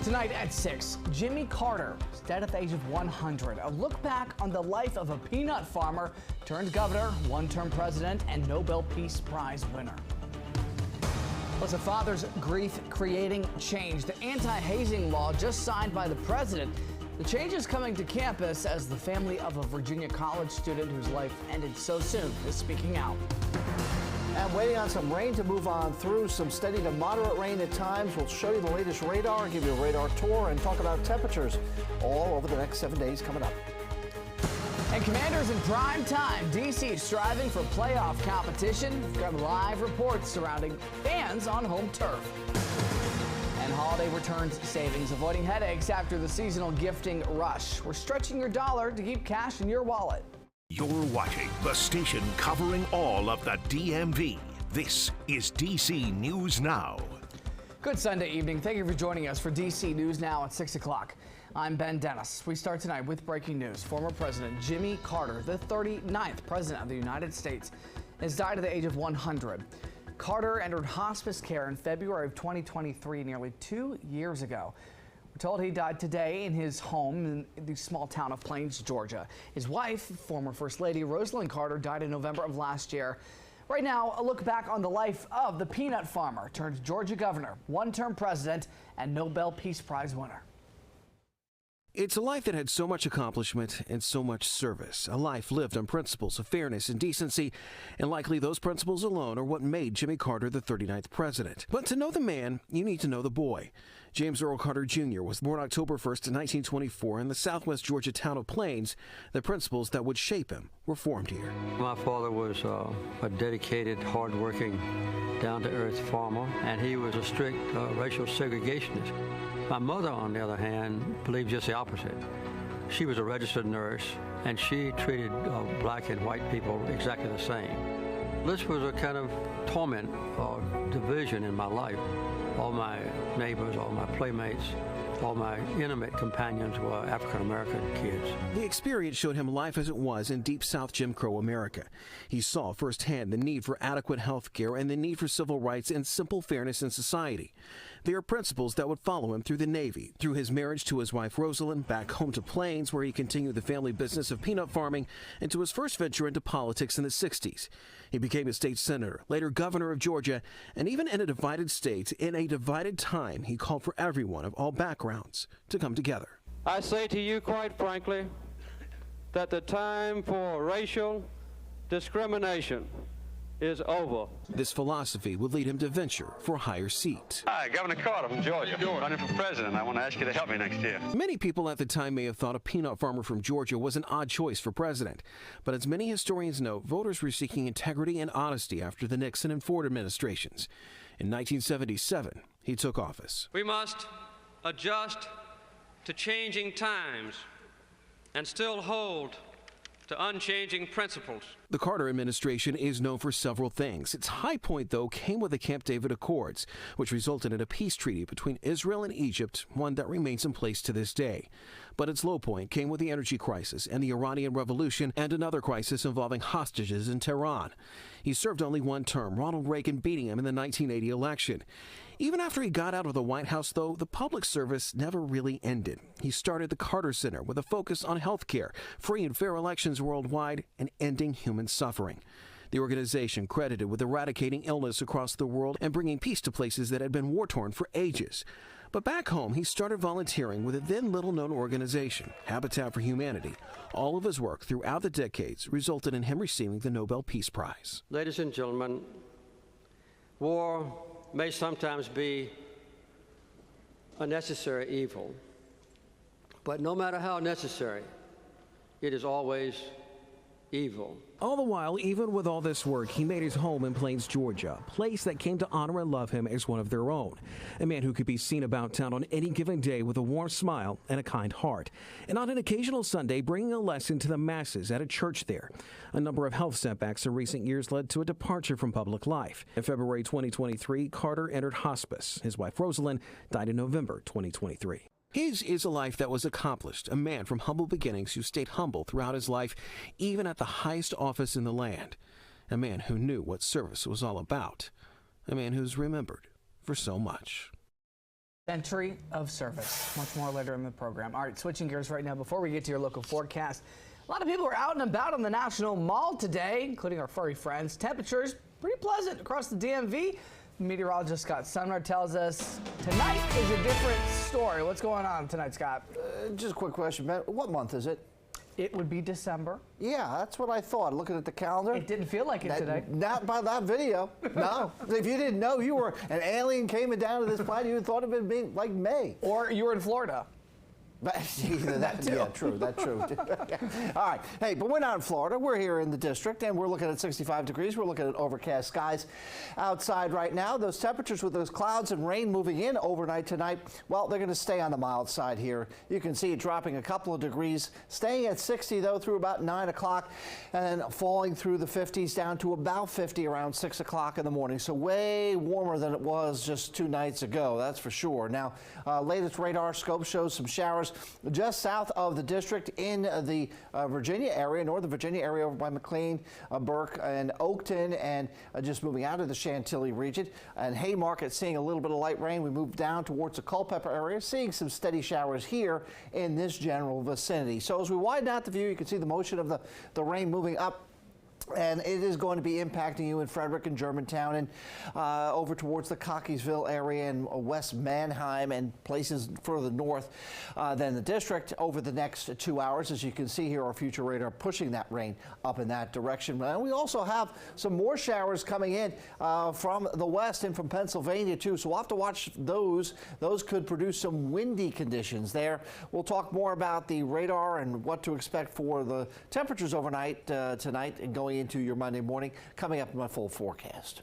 Tonight at 6, Jimmy Carter is dead at the age of 100. A look back on the life of a peanut farmer turned governor, one-term president, and Nobel Peace Prize winner. Plus, a father's grief creating change. The anti-hazing law just signed by the president. The change is coming to campus as the family of a Virginia college student whose life ended so soon is speaking out. And waiting on some rain to move on through. Some steady to moderate rain at times. We'll show you the latest radar, give you a radar tour, and talk about temperatures all over the next 7 days coming up. And Commanders in prime time. D.C. striving for playoff competition. We've got live reports surrounding fans on home turf. And holiday returns savings, avoiding headaches after the seasonal gifting rush. We're stretching your dollar to keep cash in your wallet. You're watching the station covering all of the DMV. This is DC News Now. Good Sunday evening. Thank you for joining us for DC News Now at 6 o'clock. I'm Ben Dennis. We start tonight with breaking news. Former President Jimmy Carter, the 39th President of the United States, has died at the age of 100. Carter entered hospice care in February of 2023, nearly 2 years ago. We're told he died today in his home in the small town of Plains, Georgia. His wife, former First Lady Rosalind Carter, died in November of last year. Right now, a look back on the life of the peanut farmer turned Georgia governor, one-term president, and Nobel Peace Prize winner. It's a life that had so much accomplishment and so much service, a life lived on principles of fairness and decency, and likely those principles alone are what made Jimmy Carter the 39th president. But to know the man, you need to know the boy. James Earl Carter Jr. was born October 1st, 1924 in the southwest Georgia town of Plains. The principles that would shape him were formed here. My father was a dedicated, hardworking, down-to-earth farmer, and he was a strict racial segregationist. My mother, on the other hand, believed just the opposite. She was a registered nurse, and she treated black and white people exactly the same. This was a kind of torment or division in my life. All my neighbors, all my playmates, all my intimate companions were African-American kids. The experience showed him life as it was in deep South Jim Crow America. He saw firsthand the need for adequate health care and the need for civil rights and simple fairness in society. They are principles that would follow him through the Navy, through his marriage to his wife Rosalind, back home to Plains, where he continued the family business of peanut farming, and to his first venture into politics in the 60s. He became a state senator, later governor of Georgia, and even in a divided state, in a divided time, he called for everyone of all backgrounds to come together. I say to you quite frankly that the time for racial discrimination is over. This philosophy would lead him to venture for a higher seat. Hi, Governor Carter from Georgia. Running for president. I want to ask you to help me next year. Many people at the time may have thought a peanut farmer from Georgia was an odd choice for president. But as many historians note, voters were seeking integrity and honesty after the Nixon and Ford administrations. In 1977, he took office. We must adjust to changing times and still hold to unchanging principles. The Carter administration is known for several things. Its high point, though, came with the Camp David Accords, which resulted in a peace treaty between Israel and Egypt, one that remains in place to this day. But its low point came with the energy crisis and the Iranian Revolution and another crisis involving hostages in Tehran. He served only one term, Ronald Reagan beating him in the 1980 election. Even after he got out of the White House, though, the public service never really ended. He started the Carter Center with a focus on health care, free and fair elections worldwide, and ending human suffering. The organization credited with eradicating illness across the world and bringing peace to places that had been war-torn for ages. But back home, he started volunteering with a then little-known organization, Habitat for Humanity. All of his work throughout the decades resulted in him receiving the Nobel Peace Prize. Ladies and gentlemen, war may sometimes be a necessary evil, but no matter how necessary, it is always evil. All the while, even with all this work, he made his home in Plains, Georgia, a place that came to honor and love him as one of their own. A man who could be seen about town on any given day with a warm smile and a kind heart. And on an occasional Sunday, bringing a lesson to the masses at a church there. A number of health setbacks in recent years led to a departure from public life. In February 2023, Carter entered hospice. His wife, Rosalind, died in November 2023. His is a life that was accomplished, a man from humble beginnings who stayed humble throughout his life, even at the highest office in the land. A man who knew what service was all about. A man who's remembered for so much. Century of service. Much more later in the program. All right, switching gears right now before we get to your local forecast. A lot of people are out and about on the National Mall today, including our furry friends. Temperatures pretty pleasant across the DMV. Meteorologist Scott Sunmer tells us tonight is a different story. What's going on tonight, Scott? Just a quick question, Ben. What month is it? It would be December. Yeah, that's what I thought. Looking at the calendar. It didn't feel like it today. Not by that video. No. If you didn't know you were an alien came down to this planet, you would thought it would be like May. Or you were in Florida. that too. Yeah, true. That's true. All right. Hey, but we're not in Florida. We're here in the district, and we're looking at 65 degrees. We're looking at overcast skies outside right now. Those temperatures with those clouds and rain moving in overnight tonight, well, they're going to stay on the mild side here. You can see it dropping a couple of degrees, staying at 60, though, through about 9 o'clock, and then falling through the 50s down to about 50 around 6 o'clock in the morning. So way warmer than it was just 2 nights ago, that's for sure. Now, latest radar scope shows some showers just south of the district in the Virginia area, northern Virginia area over by McLean, Burke, and Oakton, and just moving out of the Chantilly region. And Haymarket seeing a little bit of light rain. We move down towards the Culpeper area, seeing some steady showers here in this general vicinity. So as we widen out the view, you can see the motion of the rain moving up. And it is going to be impacting you in Frederick and Germantown and over towards the Cockeysville area and West Manheim and places further north than the district over the next 2 hours. As you can see here, our future radar pushing that rain up in that direction. And we also have some more showers coming in from the west and from Pennsylvania too. So we'll have to watch those. Those could produce some windy conditions there. We'll talk more about the radar and what to expect for the temperatures overnight tonight and going into your Monday morning, coming up in my full forecast.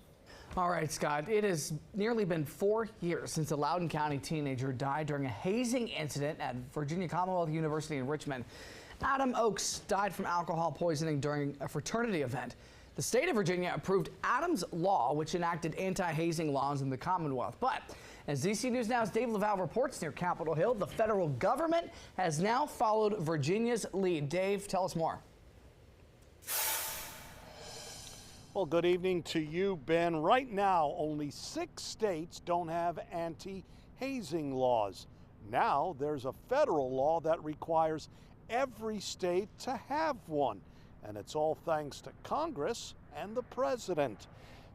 All right, Scott, it has nearly been 4 years since a Loudoun County teenager died during a hazing incident at Virginia Commonwealth University in Richmond. Adam Oakes died from alcohol poisoning during a fraternity event. The state of Virginia approved Adam's Law, which enacted anti-hazing laws in the Commonwealth. But as DC News Now's Dave Laval reports near Capitol Hill, the federal government has now followed Virginia's lead. Dave, tell us more. Well, good evening to you, Ben. Right now, only 6 states don't have anti-hazing laws. Now, there's a federal law that requires every state to have one. And it's all thanks to Congress and the president.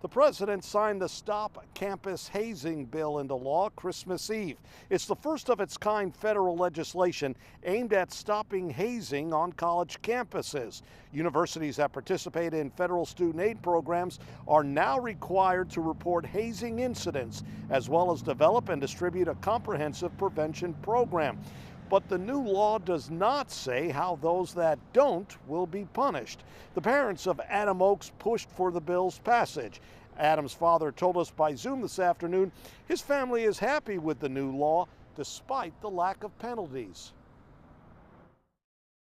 The president signed the Stop Campus Hazing bill into law Christmas Eve. It's the first of its kind federal legislation aimed at stopping hazing on college campuses. Universities that participate in federal student aid programs are now required to report hazing incidents, as well as develop and distribute a comprehensive prevention program. But the new law does not say how those that don't will be punished. The parents of Adam Oakes pushed for the bill's passage. Adam's father told us by Zoom this afternoon his family is happy with the new law despite the lack of penalties.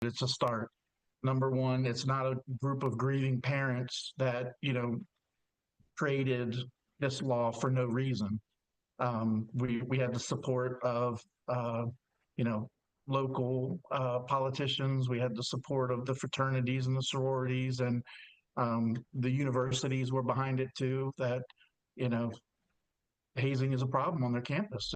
It's a start. Number one, it's not a group of grieving parents that, created this law for no reason. We had the support of, local politicians. We had the support of the fraternities and the sororities, and the universities were behind it too, that, hazing is a problem on their campus.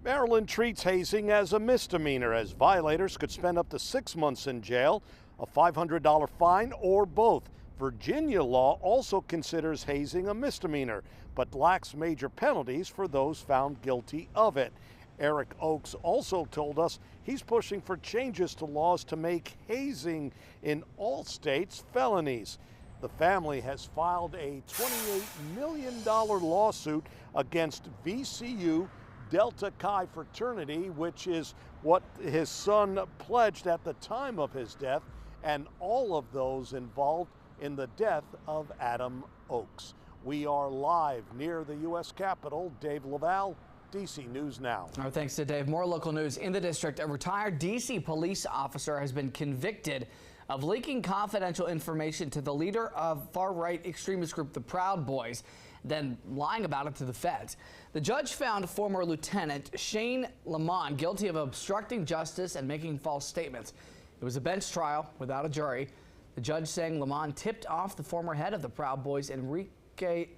Maryland treats hazing as a misdemeanor, as violators could spend up to 6 months in jail, a $500 fine, or both. Virginia law also considers hazing a misdemeanor, but lacks major penalties for those found guilty of it. Eric Oakes also told us he's pushing for changes to laws to make hazing in all states felonies. The family has filed a $28 million lawsuit against VCU Delta Chi fraternity, which is what his son pledged at the time of his death, and all of those involved in the death of Adam Oakes. We are live near the U.S. Capitol. Dave Laval, DC News Now. All right, thanks to Dave. More local news in the district. A retired DC police officer has been convicted of leaking confidential information to the leader of far-right extremist group, the Proud Boys, then lying about it to the feds. The judge found former Lieutenant Shane Lamont guilty of obstructing justice and making false statements. It was a bench trial without a jury. The judge saying Lamont tipped off the former head of the Proud Boys and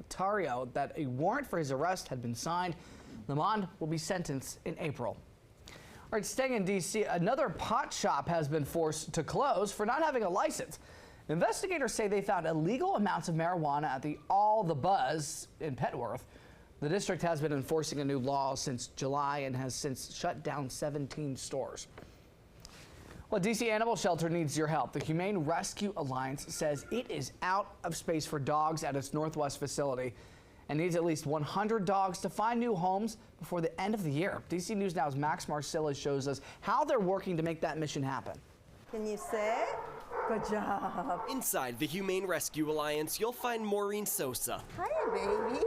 Tario that a warrant for his arrest had been signed. Lamond will be sentenced in April. All right, staying in D.C., another pot shop has been forced to close for not having a license. Investigators say they found illegal amounts of marijuana at the All the Buzz in Petworth. The district has been enforcing a new law since July and has since shut down 17 stores. Well, DC Animal Shelter needs your help. The Humane Rescue Alliance says it is out of space for dogs at its Northwest facility and needs at least 100 dogs to find new homes before the end of the year. DC News Now's Max Marcilla shows us how they're working to make that mission happen. Can you sit? Good job. Inside the Humane Rescue Alliance, you'll find Maureen Sosa. Hiya, baby.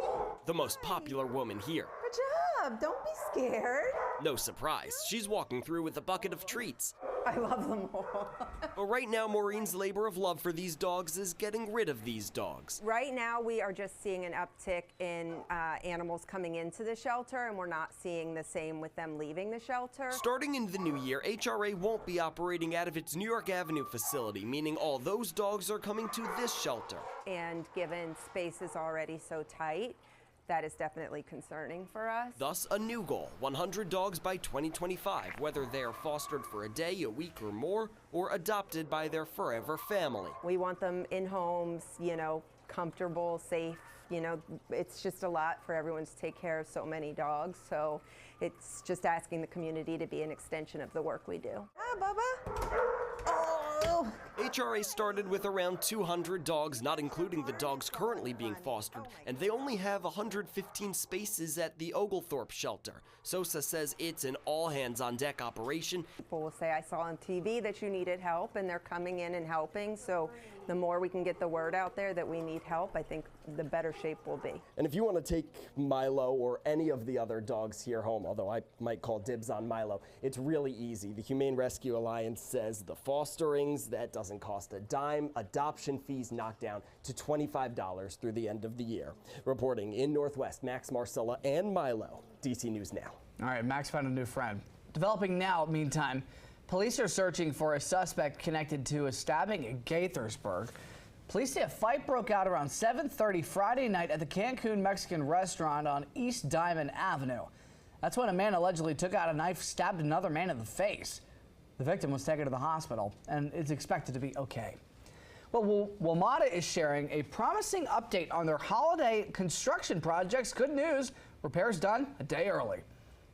The most popular woman here. Good job. Don't be scared. No surprise, she's walking through with a bucket of treats. I love them all. But right now, Maureen's labor of love for these dogs is getting rid of these dogs. Right now, we are just seeing an uptick in animals coming into the shelter, and we're not seeing the same with them leaving the shelter. Starting in the new year, HRA won't be operating out of its New York Avenue facility, meaning all those dogs are coming to this shelter. And given space is already so tight, that is definitely concerning for us. Thus, a new goal, 100 dogs by 2025, whether they are fostered for a day, a week, or more, or adopted by their forever family. We want them in homes, comfortable, safe. It's just a lot for everyone to take care of so many dogs. So it's just asking the community to be an extension of the work we do. Ah, Bubba. Oh. HRA started with around 200 dogs, not including the dogs currently being fostered, and they only have 115 spaces at the Oglethorpe shelter. Sosa says it's an all-hands-on-deck operation. People will say, I saw on TV that you needed help, and they're coming in and helping. So the more we can get the word out there that we need help, I think the better shape we'll be. And if you want to take Milo or any of the other dogs here home, although I might call dibs on Milo, it's really easy. The Humane Rescue Alliance says the fosterings, that doesn't cost a dime. Adoption fees knocked down to $25 through the end of the year. Reporting in Northwest, Max Marcilla and Milo, DC News Now. All right, Max found a new friend. Developing now, meantime, police are searching for a suspect connected to a stabbing in Gaithersburg. Police say a fight broke out around 7:30 Friday night at the Cancun Mexican restaurant on East Diamond Avenue. That's when a man allegedly took out a knife, stabbed another man in the face. The victim was taken to the hospital and is expected to be okay. Well, WMATA is sharing a promising update on their holiday construction projects. Good news, repairs done a day early.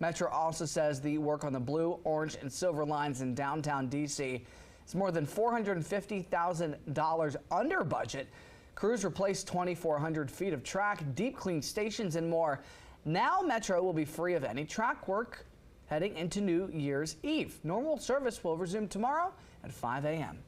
Metro also says the work on the blue, orange, and silver lines in downtown D.C. is more than $450,000 under budget. Crews replaced 2,400 feet of track, deep clean stations, and more. Now Metro will be free of any track work heading into New Year's Eve. Normal service will resume tomorrow at 5 a.m.